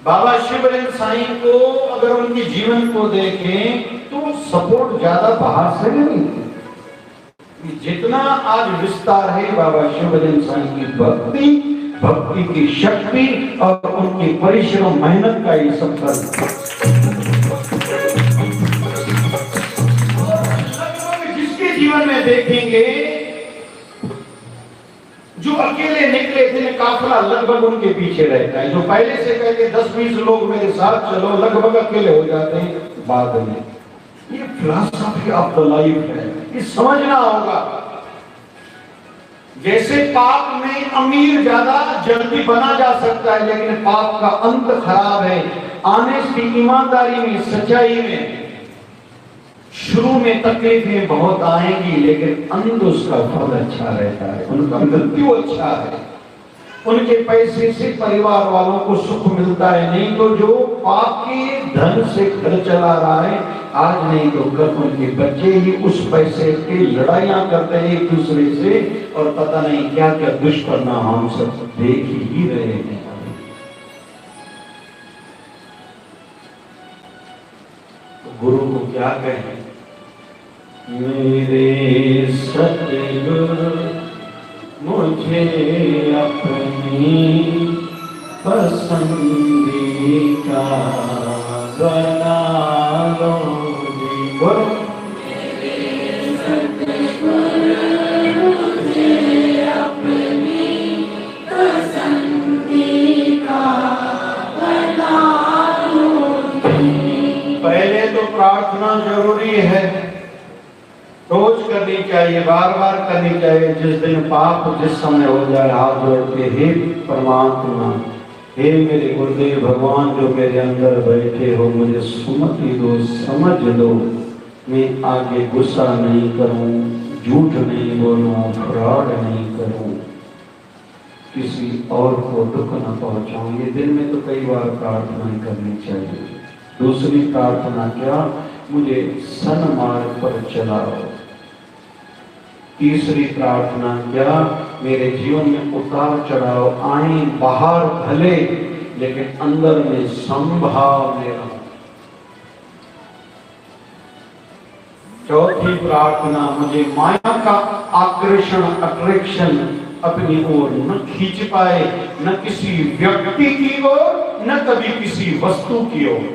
बाबा शिवलिंग साईं को अगर उनके जीवन को देखें तो सपोर्ट ज्यादा बाहर से नहीं, जितना आज विस्तार है बाबा शिवलिंग साईं की भक्ति की शक्ति और उनकी परिश्रम मेहनत का ये सब फल। जिसके जीवन में देखेंगे जो अकेले निकले थे काफिला लगभग उनके पीछे रहता है, जो पहले से कहते 10-20 लोग मेरे साथ चलो लगभग अकेले हो जाते हैं बाद में। ये फिलॉसफी ऑफ द लाइफ है, ये समझना होगा। जैसे पाप में अमीर ज्यादा जल्दी बना जा सकता है, लेकिन पाप का अंत खराब है। ऑनेस्टी, ईमानदारी में, सच्चाई में शुरू में तकलीफें बहुत आएंगी, लेकिन अंत उसका फल अच्छा रहता है, उनका मृत्यु अच्छा है। उनके पैसे से परिवार वालों को सुख मिलता है, नहीं तो जो पाप के धन से घर चला रहा है आज नहीं तो कल उनके बच्चे ही उस पैसे की लड़ाइयां करते हैं एक दूसरे से, और पता नहीं क्या क्या दुष्परिणाम हम सब देख ही रहे हैं। तो गुरु को क्या कहें, मेरे सतगुरु मुझे अपनी पसंदी का बना लो गुरु। मेरे सतगुरु मुझे अपनी पसंदी का बना लो। पहले तो प्रार्थना जरूरी है, रोज करनी चाहिए, बार बार करनी चाहिए। जिस दिन पाप जिस समय हो जाए हाथ जोड़ के, हे परमात्मा, हे मेरे गुरुदेव भगवान जो मेरे अंदर बैठे हो, मुझे सुमति दो, समझ लो, मैं आगे गुस्सा नहीं करूं, झूठ नहीं बोलूं, फ्रॉड नहीं करूं, किसी और को दुख न पहुंचाऊं। ये दिन में तो कई बार प्रार्थना करनी चाहिए। दूसरी प्रार्थना क्या, मुझे सन्मार्ग पर चलाओ। तीसरी प्रार्थना क्या, मेरे जीवन में उतार चढ़ाव आए, बाहर भले लेकिन अंदर में संभाव मेरा। चौथी प्रार्थना, मुझे माया का आकर्षण, अट्रैक्शन अपनी ओर न खींच पाए, न किसी व्यक्ति की ओर, न कभी किसी वस्तु की ओर।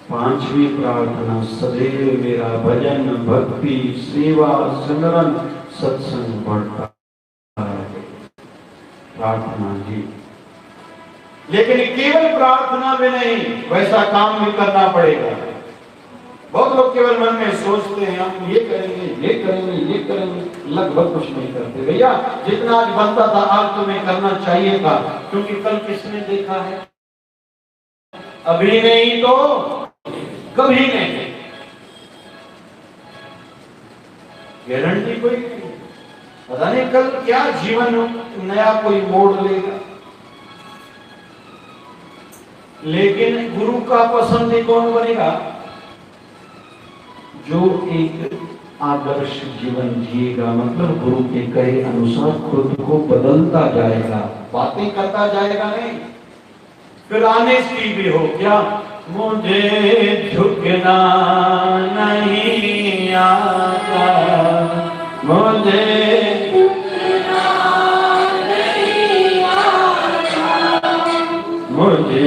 पांचवी प्रार्थना, सदैव मेरा भजन, भक्ति, सेवा, सिमरन, सत्संग बढ़ता है। प्रार्थना जी, लेकिन केवल प्रार्थना में नहीं, वैसा काम भी करना पड़ेगा। बहुत लोग केवल मन में सोचते हैं हम ये करेंगे, ये करेंगे, ये करेंगे, लगभग कुछ नहीं करते। भैया जितना आज बनता था आज तुम्हें करना चाहिए था, क्योंकि कल किसने देखा है? अभी नहीं तो कभी नहीं, गारंटी कोई नहीं। पता नहीं कल क्या जीवन नया कोई मोड़ लेगा। लेकिन गुरु का पसंदी कौन बनेगा? जो एक आदर्श जीवन जिएगा, मतलब गुरु के कहे अनुसार खुद को बदलता जाएगा, बातें करता जाएगा नहीं। फिर ऑनेस्टी भी हो, क्या मुझे झुकना नहीं आता, मुझे झुकना नहीं आता, मुझे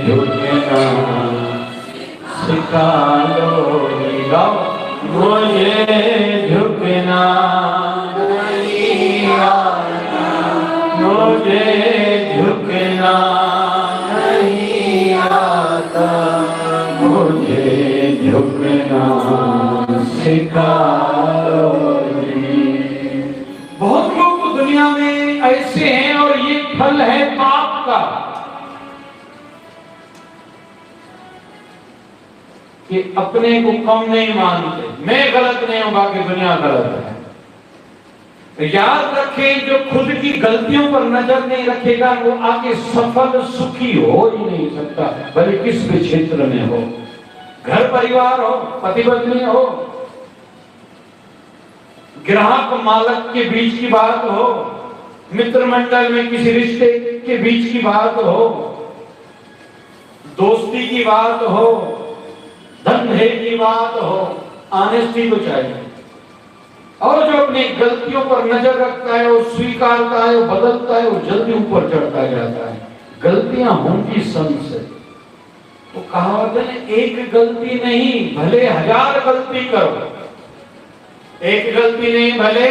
झुकना सिखा लो, मुझे झुकना नहीं आता, मुझे झुकना नहीं आता, मुझे झुकना सिखा लो। बहुत लोग दुनिया में ऐसे हैं और ये फल है पाप का, कि अपने को कम नहीं मानते। मैं गलत नहीं हूं, बाकी दुनिया गलत है। तो याद रखें, जो खुद की गलतियों पर नजर नहीं रखेगा वो आगे सफल सुखी हो ही नहीं सकता, भले किस भी क्षेत्र में हो, घर परिवार हो, पति पत्नी हो, ग्राहक मालक के बीच की बात हो, मित्र मंडल में किसी रिश्ते के बीच की बात हो, दोस्ती की बात हो, धंधे की बात हो, ऑनेस्टी तो चाहिए। और जो अपनी गलतियों पर नजर रखता है, वो स्वीकारता है, वो बदलता है, वो जल्दी ऊपर चढ़ता जाता है। गलतियां होंगी संत से, तो कहावत है, एक गलती नहीं भले 1000 गलती करो, एक गलती नहीं भले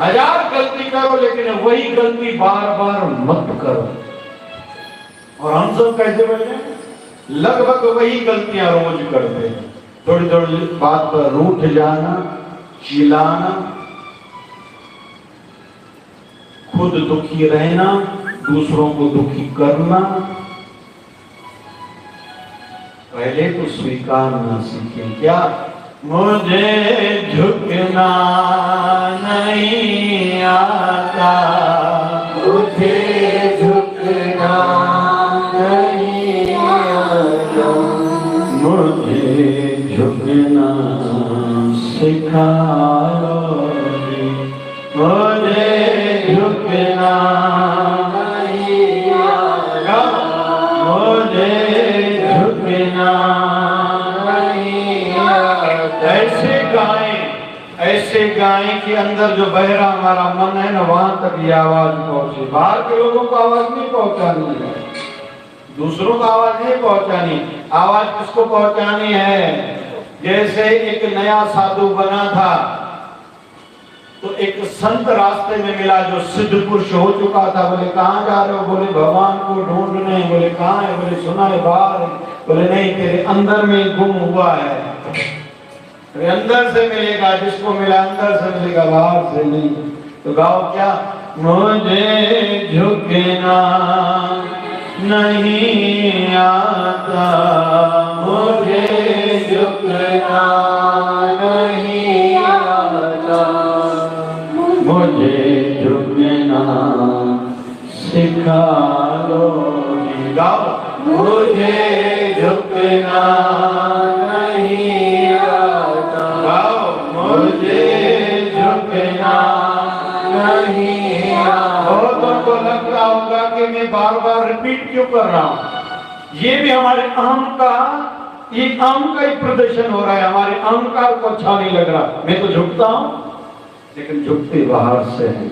1000 गलती करो, लेकिन वही गलती बार बार मत करो। और हम सब कैसे बने, लगभग वही गलतियां रोज करते हैं। थोड़ी थोड़ी बात पर रूठ जाना, चिल्लाना, खुद दुखी रहना, दूसरों को दुखी करना। पहले तो स्वीकारना सीखें। क्या? मुझे झुकना नहीं आता, मुझे झुकना नहीं आता, मुझे झुकना सिखाओ, मुझे झुकना नहीं आता, मुझे झुकना नहीं आता। ऐसे गाएं कि अंदर जो बहरा हमारा मन है ना, वहां तक ये आवाज पहुंचे। बाहर के लोगों को आवाज नहीं पहुंचानी है, दूसरों को आवाज नहीं पहुंचानी। आवाज किसको पहुंचानी है? जैसे एक नया साधु बना था, तो एक संत रास्ते में मिला जो सिद्ध पुरुष हो चुका था। बोले कहाँ जा रहे हो? बोले भगवान को ढूंढने। बोले कहाँ है? बोले सुना है बाहर। बोले नहीं, तेरे अंदर में गुम हुआ है, तेरे अंदर से मिलेगा। जिसको मिला अंदर से मिलेगा, बाहर से नहीं। तो गाओ क्या? मुझे झुकना नहीं आता, मुझे झुकना नहीं आता, मुझे झुकना सिखा दो। गाओ, मुझे झुकना नहीं आता, गाओ, मुझे झुकना नहीं आता। बहुतों को लगता होगा कि मैं बार बार रिपीट क्यों कर रहा हूं। ये भी हमारे अहम का, ये अहम का ही प्रदर्शन हो रहा है। हमारे अहंकार को अच्छा नहीं लग रहा। मैं तो झुकता हूं, लेकिन झुकते बाहर से हैं।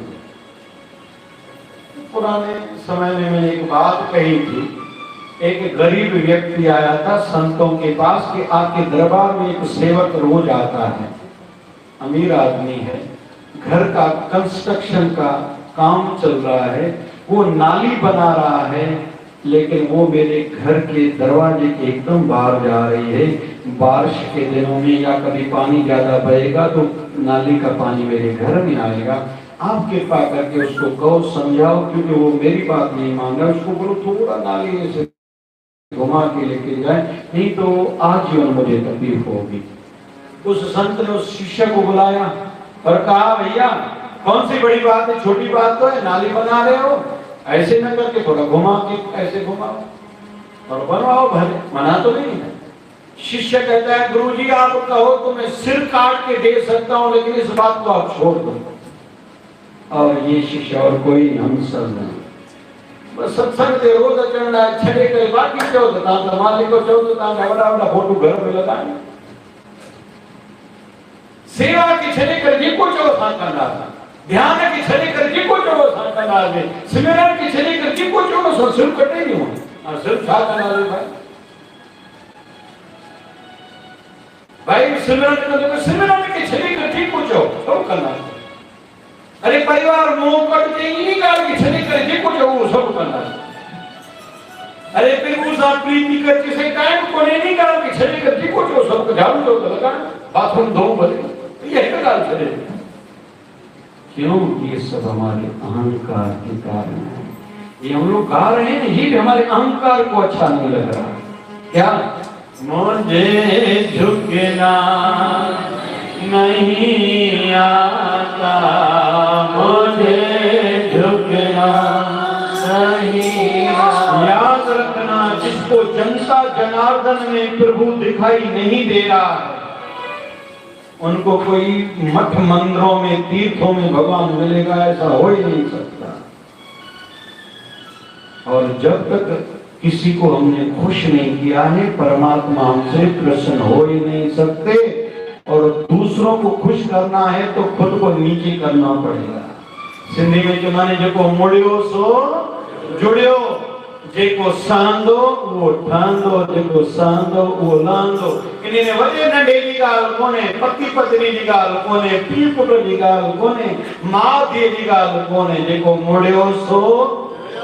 पुराने समय में मैंने एक बात कही थी। एक गरीब व्यक्ति आया था संतों के पास कि आपके दरबार में एक सेवक रोज आता है, अमीर आदमी है, घर का कंस्ट्रक्शन का काम चल रहा है, वो नाली बना रहा है, लेकिन वो मेरे घर के दरवाजे के एकदम बाहर जा रही है। बारिश के दिनों में या कभी पानी ज्यादा बहेगा तो नाली का पानी मेरे घर में आएगा। आप कृपा करके उसको कहो, समझाओ, क्योंकि वो मेरी बात नहीं मान रहा। उसको बोलो थोड़ा नाली से घुमा के लेके जाए, नहीं तो आजीवन मुझे तकलीफ होगी। उस संत ने उस शिष्य को बुलाया और कहा, भैया कौन सी बड़ी बात है, छोटी बात तो है, नाली बना रहे हो, ऐसे न करके थोड़ा घुमा के ऐसे घुमाओ और बनवाओ, भले मना तो नहीं है। शिष्य कहता है, गुरुजी आप कहो तो मैं सिर काट के दे सकता हूं, लेकिन इस बात को आप छोड़ दो। और ये शिष्य और कोई हम सब नहीं, बस सत्संग के रोज चढ़ना छड़े के बाकी चौथ था मालिक को चौथ था बड़ा फोटो घर पे लगाए, सेवा की छड़े कर जी को चौथ करना, ध्यान की छड़े कर जी को चौथ करना, सिमरन की छड़े कर जी को चौथ सो सिर कटे नहीं हो सिर छा करना भाई भाई सिमरन की छड़े कर जी को चौथ सब करना। अरे परिवार मुंह कट के निकाल के छने करे जे को वो सब करना। अरे फिर उस आप प्रीति कर किसी टाइम को नहीं निकाल के छने कर जे को जो सब झाड़ू तो लगा बाथरूम धो बले ये है गाल छने। क्यों? ये सब हमारे अहंकार के कारण है। ये हम लोग गा रहे हैं, ये भी हमारे अहंकार को अच्छा नहीं लग रहा। क्या? मुझे झुकना नहीं आता, मुझे झुकना नहीं आता। याद रखना, जिसको जनता जनार्दन में प्रभु दिखाई नहीं दे रहा, उनको कोई मठ मंदिरों में तीर्थों में भगवान मिलेगा ऐसा हो ही नहीं सकता। और जब तक किसी को हमने खुश नहीं किया है, परमात्मा हमसे प्रसन्न हो ही नहीं सकते। और दूसरों को खुश करना है तो खुद को नीचे करना पड़ेगा। सिंधी में चवंदा जेको मुड़ियो सो जुड़ियो, जेको सांदो वो ठांदो, जेको सांदो वो लांदो। इन्हें वॾे नंढे जी ॻाल्हि कोन्हे, पति पत्नी जी ॻाल्हि कोन्हे, पीउ पुट जी ॻाल्हि कोन्हे, माउ धीअ जी ॻाल्हि कोन्हे। जेको मुड़ियो सो